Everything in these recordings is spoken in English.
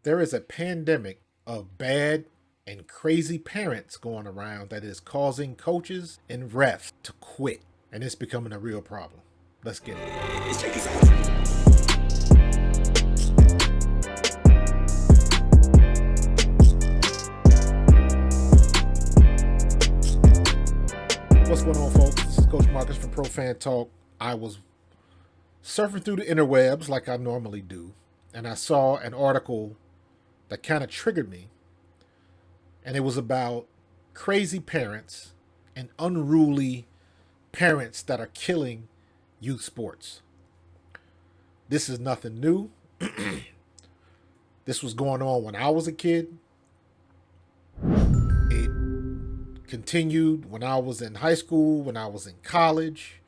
there is a pandemic of bad and crazy parents going around that is causing coaches and refs to quit. And it's becoming a real problem. Let's get it. What's going on, folks? This is Coach Marcus from Pro Fan Talk. I was surfing through the interwebs like I normally do, and I saw an article that kind of triggered me. And it was about crazy parents and unruly parents that are killing youth sports. This is nothing new. This was going on when I was a kid. It continued when I was in high school, when I was in college,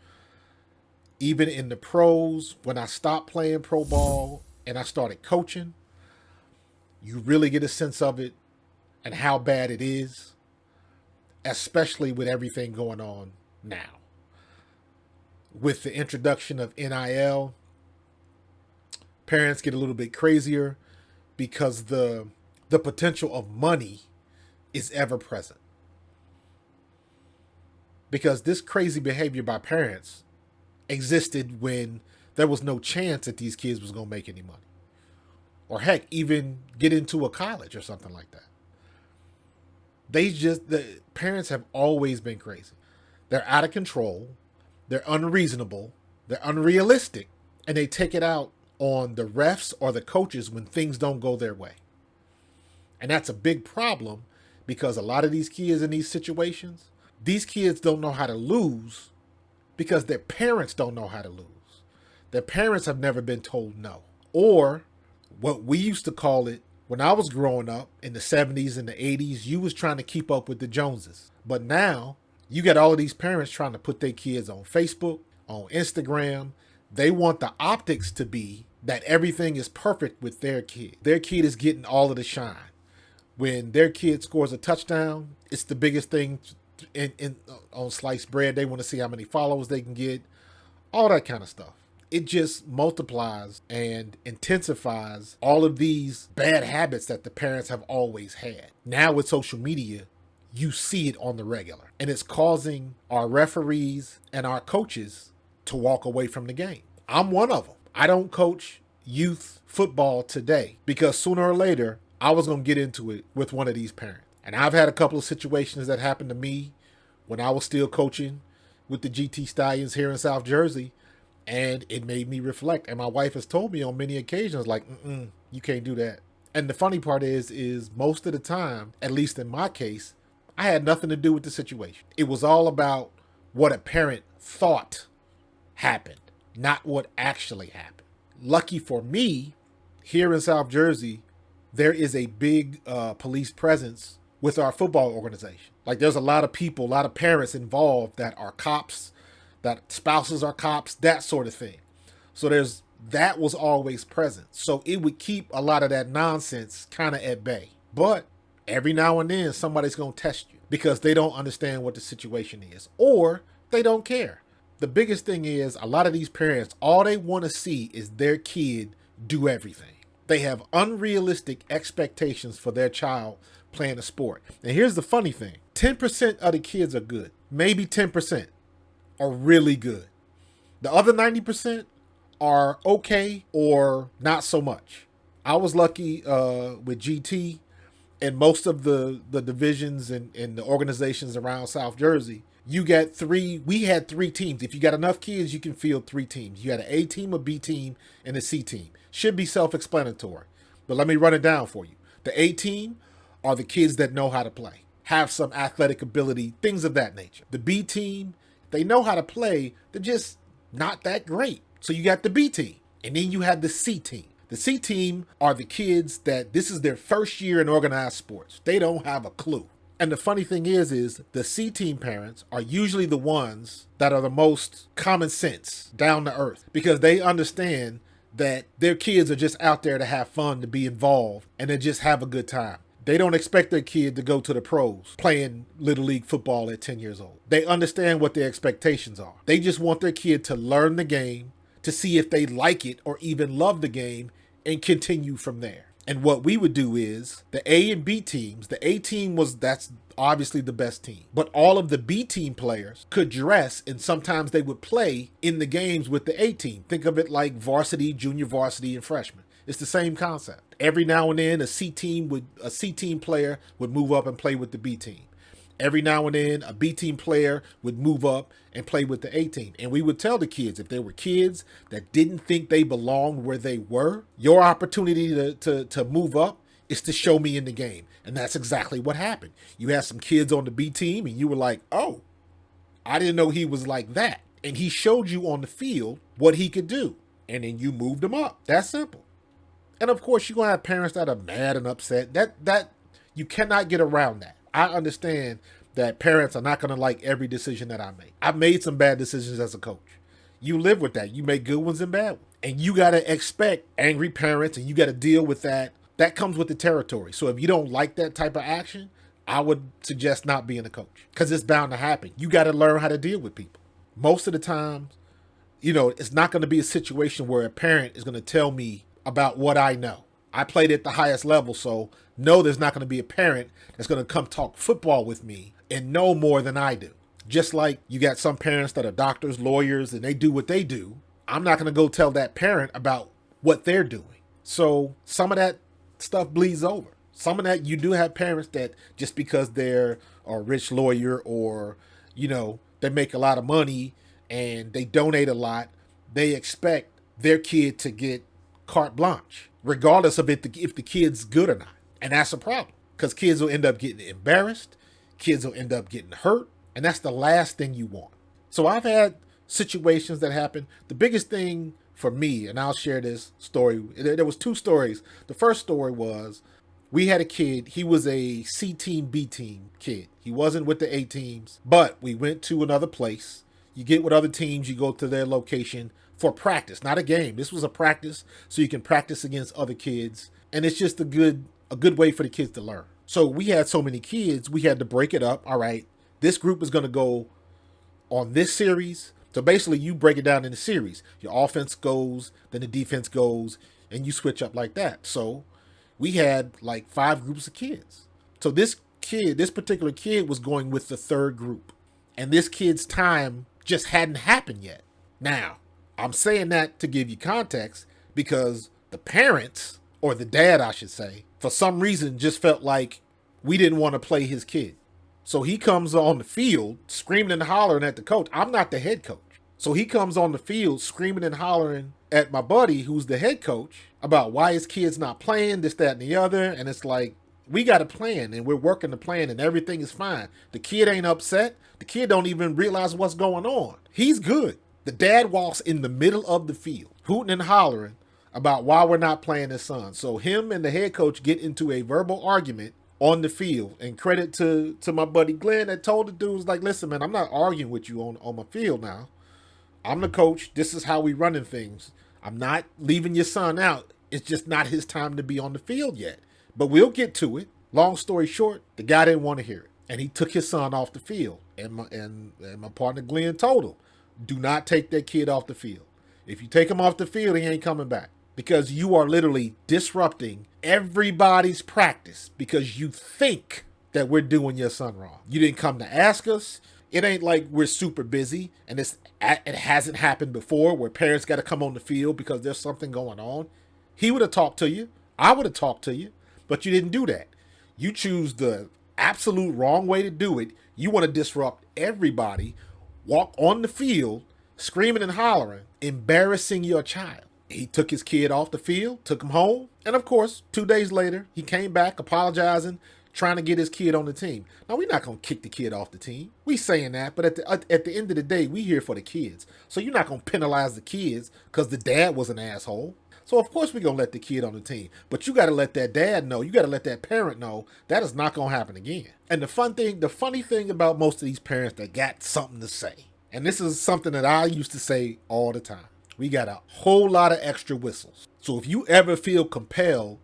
even in the pros, when I stopped playing pro ball and I started coaching. You really get a sense of it and how bad it is, especially with everything going on now. With the introduction of NIL, parents get a little bit crazier because the potential of money is ever present. Because this crazy behavior by parents existed when there was no chance that these kids was going to make any money. Or heck, even get into a college or something like that. The parents have always been crazy. They're out of control. They're unreasonable. They're unrealistic. And they take it out on the refs or the coaches when things don't go their way. And that's a big problem because a lot of these kids in these situations, these kids don't know how to lose because their parents don't know how to lose. Their parents have never been told no. Or what we used to call it when I was growing up in the 70s and the 80s, you was trying to keep up with the Joneses. But now you got all of these parents trying to put their kids on Facebook, on Instagram. They want the optics to be that everything is perfect with their kid. Their kid is getting all of the shine. When their kid scores a touchdown, it's the biggest thing on sliced bread. They want to see how many followers they can get, all that kind of stuff. It just multiplies and intensifies all of these bad habits that the parents have always had. Now with social media, you see it on the regular, and it's causing our referees and our coaches to walk away from the game. I'm one of them. I don't coach youth football today because sooner or later, I was going to get into it with one of these parents. And I've had a couple of situations that happened to me when I was still coaching with the GT Stallions here in South Jersey, and it made me reflect. And my wife has told me on many occasions, like, you can't do that. And the funny part is most of the time, at least in my case, I had nothing to do with the situation. It was all about what a parent thought happened, not what actually happened. Lucky for me, here in South Jersey, there is a big police presence with our football organization. Like there's a lot of people, a lot of parents involved that are cops, that spouses are cops, that sort of thing. So that was always present. So it would keep a lot of that nonsense kind of at bay. But every now and then somebody's going to test you because they don't understand what the situation is or they don't care. The biggest thing is a lot of these parents, all they want to see is their kid do everything. They have unrealistic expectations for their child playing a sport. And here's the funny thing. 10% of the kids are good. Maybe 10% are really good. The other 90% are okay or not so much. I was lucky with GT and most of the divisions and the organizations around South Jersey. We had 3 teams. If you got enough kids, you can field 3 teams. You had an A team, a B team, and a C team. Should be self-explanatory. But let me run it down for you. The A team are the kids that know how to play, have some athletic ability, things of that nature. The B team, they know how to play, they're just not that great. So you got the B team. And then you have the C team. The C team are the kids that this is their first year in organized sports. They don't have a clue. And the funny thing is the C team parents are usually the ones that are the most common sense, down to earth, because they understand that their kids are just out there to have fun, to be involved, and to just have a good time. They don't expect their kid to go to the pros playing Little League football at 10 years old. They understand what their expectations are. They just want their kid to learn the game, to see if they like it or even love the game, and continue from there. And what we would do is the A and B teams, the A team that's obviously the best team. But all of the B team players could dress, and sometimes they would play in the games with the A team. Think of it like varsity, junior varsity, and freshman. It's the same concept. Every now and then a C team player would move up and play with the B team. Every now and then a B team player would move up and play with the A team. And we would tell the kids, if there were kids that didn't think they belonged where they were, your opportunity to move up is to show me in the game. And that's exactly what happened. You had some kids on the B team and you were like, oh, I didn't know he was like that. And he showed you on the field what he could do. And then you moved him up. That's simple. And of course, you're going to have parents that are mad and upset. That you cannot get around that. I understand that parents are not going to like every decision that I make. I've made some bad decisions as a coach. You live with that. You make good ones and bad ones. And you got to expect angry parents, and you got to deal with that. That comes with the territory. So if you don't like that type of action, I would suggest not being a coach, because it's bound to happen. You got to learn how to deal with people. Most of the time, it's not going to be a situation where a parent is going to tell me about what I know. I played at the highest level, so no, there's not going to be a parent that's going to come talk football with me and know more than I do. Just like you got some parents that are doctors, lawyers, and they do what they do. I'm not going to go tell that parent about what they're doing. So some of that stuff bleeds over. Some of that, you do have parents that just because they're a rich lawyer or, they make a lot of money and they donate a lot, they expect their kid to get carte blanche, regardless of if the kid's good or not. And that's a problem, because kids will end up getting embarrassed. Kids will end up getting hurt. And that's the last thing you want. So I've had situations that happen. The biggest thing for me, and I'll share this story. There was two stories. The first story was, we had a kid. He was a C team, B team kid. He wasn't with the A teams, but we went to another place. You get with other teams, you go to their location for practice, not a game. This was a practice, so you can practice against other kids. And it's just a good way for the kids to learn. So we had so many kids, we had to break it up. All right, this group is going to go on this series. So basically you break it down in a series. Your offense goes, then the defense goes, and you switch up like that. So we had like 5 groups of kids. So this particular kid was going with the third group. And this kid's time just hadn't happened yet. Now, I'm saying that to give you context, because the parents, or the dad, I should say, for some reason just felt like we didn't want to play his kid. So he comes on the field screaming and hollering at the coach. I'm not the head coach. So he comes on the field screaming and hollering at my buddy, who's the head coach, about why his kid's not playing, this, that, and the other. And it's like, we got a plan and we're working the plan and everything is fine. The kid ain't upset. The kid don't even realize what's going on. He's good. The dad walks in the middle of the field, hooting and hollering about why we're not playing his son. So him and the head coach get into a verbal argument on the field. And credit to my buddy Glenn that told the dudes, like, listen, man, I'm not arguing with you on my field now. I'm the coach. This is how we running things. I'm not leaving your son out. It's just not his time to be on the field yet. But we'll get to it. Long story short, the guy didn't want to hear it. And he took his son off the field. And my partner Glenn told him, do not take that kid off the field. If you take him off the field, he ain't coming back. Because you are literally disrupting everybody's practice because you think that we're doing your son wrong. You didn't come to ask us. It ain't like we're super busy and it hasn't happened before where parents got to come on the field because there's something going on. He would have talked to you. I would have talked to you, but you didn't do that. You choose the absolute wrong way to do it. You want to disrupt everybody, walk on the field, screaming and hollering, embarrassing your child. He took his kid off the field, took him home. And of course, 2 days later, he came back apologizing, trying to get his kid on the team. Now, we're not going to kick the kid off the team. We saying that, but at the end of the day, we here for the kids. So you're not going to penalize the kids because the dad was an asshole. So of course we're going to let the kid on the team. But you got to let that dad know, you got to let that parent know that is not going to happen again. And the funny thing about most of these parents that got something to say, and this is something that I used to say all the time, we got a whole lot of extra whistles. So if you ever feel compelled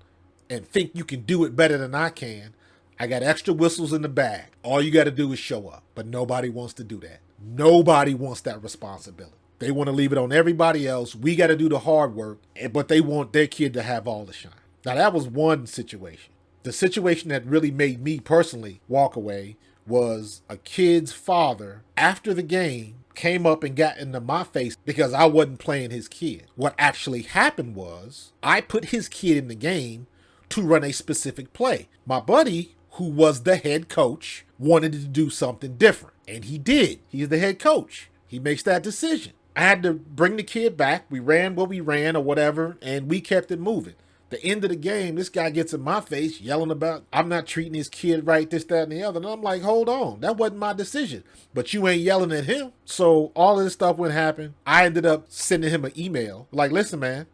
and think you can do it better than I can, I got extra whistles in the bag. All you got to do is show up. But nobody wants to do that. Nobody wants that responsibility. They want to leave it on everybody else. We got to do the hard work, but they want their kid to have all the shine. Now, that was one situation. The situation that really made me personally walk away was a kid's father, after the game, came up and got into my face because I wasn't playing his kid. What actually happened was I put his kid in the game to run a specific play. My buddy, who was the head coach, wanted to do something different. And he did. He's the head coach. He makes that decision. I had to bring the kid back. We ran what we ran or whatever, and we kept it moving. The end of the game, this guy gets in my face yelling about, I'm not treating his kid right, this, that, and the other. And I'm like, hold on, that wasn't my decision. But you ain't yelling at him. So all of this stuff would happen. I ended up sending him an email. Like, listen, man,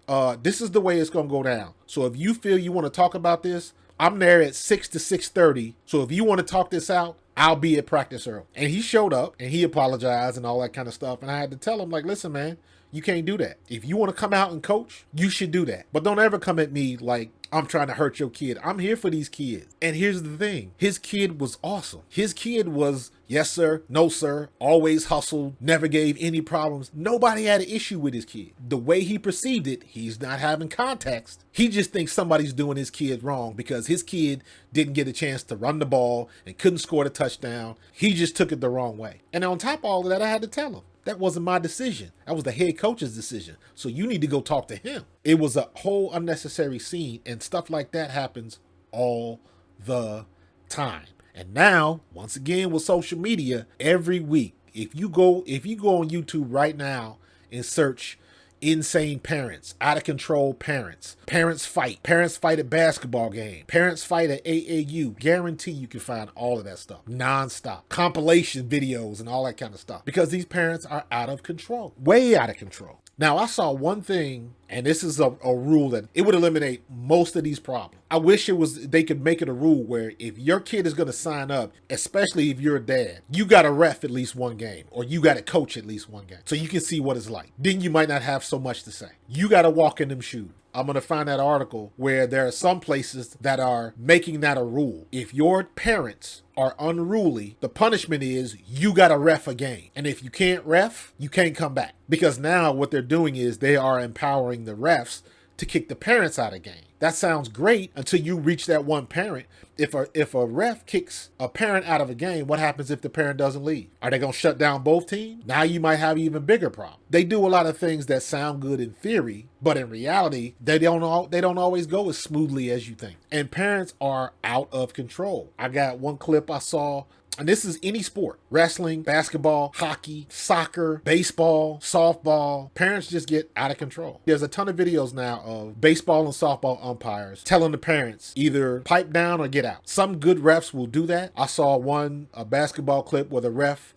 this is the way it's going to go down. So if you feel you want to talk about this, I'm there at 6 to 6:30. So if you want to talk this out, I'll be at practice early. And he showed up and he apologized and all that kind of stuff. And I had to tell him, like, listen, man, you can't do that. If you want to come out and coach, you should do that. But don't ever come at me like I'm trying to hurt your kid. I'm here for these kids. And here's the thing. His kid was awesome. His kid was, yes, sir, no, sir, always hustled, never gave any problems. Nobody had an issue with his kid. The way he perceived it, he's not having context. He just thinks somebody's doing his kid wrong because his kid didn't get a chance to run the ball and couldn't score the touchdown. He just took it the wrong way. And on top of all of that, I had to tell him, that wasn't my decision. That was the head coach's decision. So you need to go talk to him. It was a whole unnecessary scene, and stuff like that happens all the time. And now, once again, with social media, every week, if you go on YouTube right now and search insane parents, out of control parents fight at basketball game, parents fight at AAU, guarantee you can find all of that stuff nonstop, compilation videos and all that kind of stuff, because these parents are out of control, way out of control. Now, I saw one thing, and this is a rule that it would eliminate most of these problems. I wish they could make it a rule where if your kid is going to sign up, especially if you're a dad, you got to ref at least one game, or you got to coach at least one game, so you can see what it's like. Then you might not have so much to say. You got to walk in them shoes. I'm going to find that article where there are some places that are making that a rule. If your parents are unruly, the punishment is you got to ref a game. And if you can't ref, you can't come back. Because now what they're doing is they are empowering the refs to kick the parents out of game. That sounds great until you reach that one parent. If a ref kicks a parent out of a game, what happens if the parent doesn't leave? Are they going to shut down both teams? Now you might have even bigger problem. They do a lot of things that sound good in theory, but in reality, they don't always go as smoothly as you think. And parents are out of control. I got one clip I saw, and this is any sport: wrestling, basketball, hockey, soccer, baseball, softball. Parents just get out of control. There's a ton of videos now of baseball and softball umpires telling the parents either pipe down or get out. Some good refs will do that. I saw a basketball clip where the ref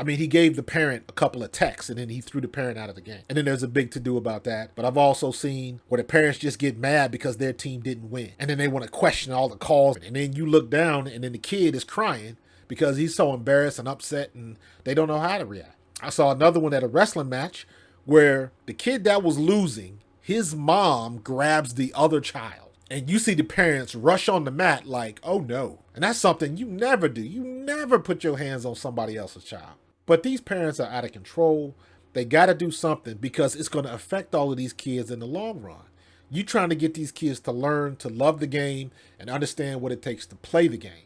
he gave the parent a couple of texts and then he threw the parent out of the game. And then there's a big to-do about that. But I've also seen where the parents just get mad because their team didn't win. And then they want to question all the calls. And then you look down and then the kid is crying because he's so embarrassed and upset and they don't know how to react. I saw another one at a wrestling match where the kid that was losing, his mom grabs the other child. And you see the parents rush on the mat like, oh no. And that's something you never do. You never put your hands on somebody else's child. But these parents are out of control. They got to do something because it's going to affect all of these kids in the long run. You trying to get these kids to learn to love the game and understand what it takes to play the game.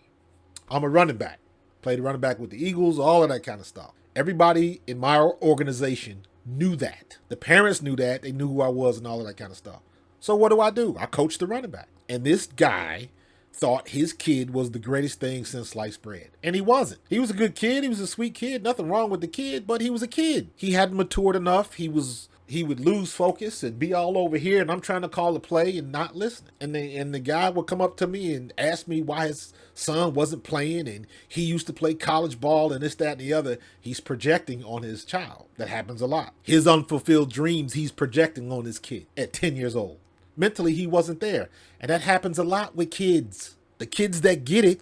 I'm a running back. Played running back with the Eagles, all of that kind of stuff. Everybody in my organization knew that. The parents knew that. They knew who I was and all of that kind of stuff. So what do? I coached the running back. And this guy thought his kid was the greatest thing since sliced bread. And he wasn't. He was a good kid. He was a sweet kid. Nothing wrong with the kid, but he was a kid. He hadn't matured enough. He would lose focus and be all over here, and I'm trying to call a play and not listening. And the guy would come up to me and ask me why his son wasn't playing, and he used to play college ball and this, that, and the other. He's projecting on his child. That happens a lot. His unfulfilled dreams, he's projecting on his kid at 10 years old. Mentally, he wasn't there. And that happens a lot with kids. The kids that get it.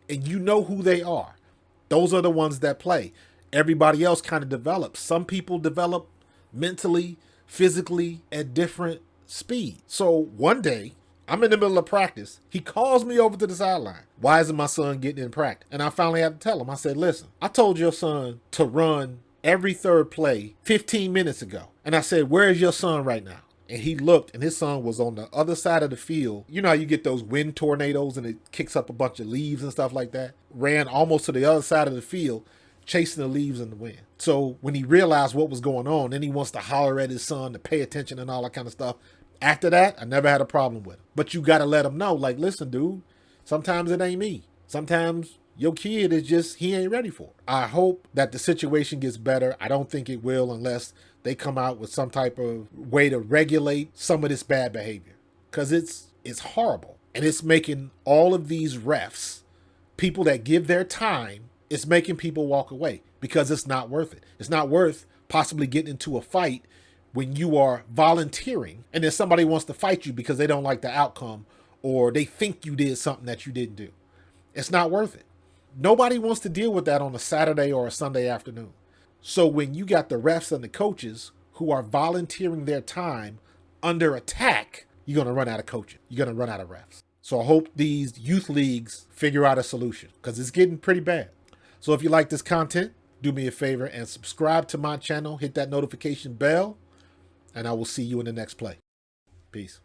And you know who they are. Those are the ones that play. Everybody else kind of develops. Some people develop mentally, physically at different speeds. So one day, I'm in the middle of practice. He calls me over to the sideline. Why isn't my son getting in practice? And I finally had to tell him. I said, listen, I told your son to run every third play 15 minutes ago. And I said, where is your son right now? And he looked, and his son was on the other side of the field. You know how you get those wind tornadoes and it kicks up a bunch of leaves and stuff like that? Ran almost to the other side of the field, chasing the leaves in the wind. So when he realized what was going on, then he wants to holler at his son to pay attention and all that kind of stuff. After that, I never had a problem with him. But you got to let him know, like, listen, dude, sometimes it ain't me. Sometimes your kid is just, he ain't ready for it. I hope that the situation gets better. I don't think it will unless they come out with some type of way to regulate some of this bad behavior. Because it's horrible. And it's making all of these refs, people that give their time, it's making people walk away because it's not worth it. It's not worth possibly getting into a fight when you are volunteering and then somebody wants to fight you because they don't like the outcome or they think you did something that you didn't do. It's not worth it. Nobody wants to deal with that on a Saturday or a Sunday afternoon. So when you got the refs and the coaches who are volunteering their time under attack, you're going to run out of coaching. You're going to run out of refs. So I hope these youth leagues figure out a solution because it's getting pretty bad. So if you like this content, do me a favor and subscribe to my channel. Hit that notification bell. And I will see you in the next play. Peace.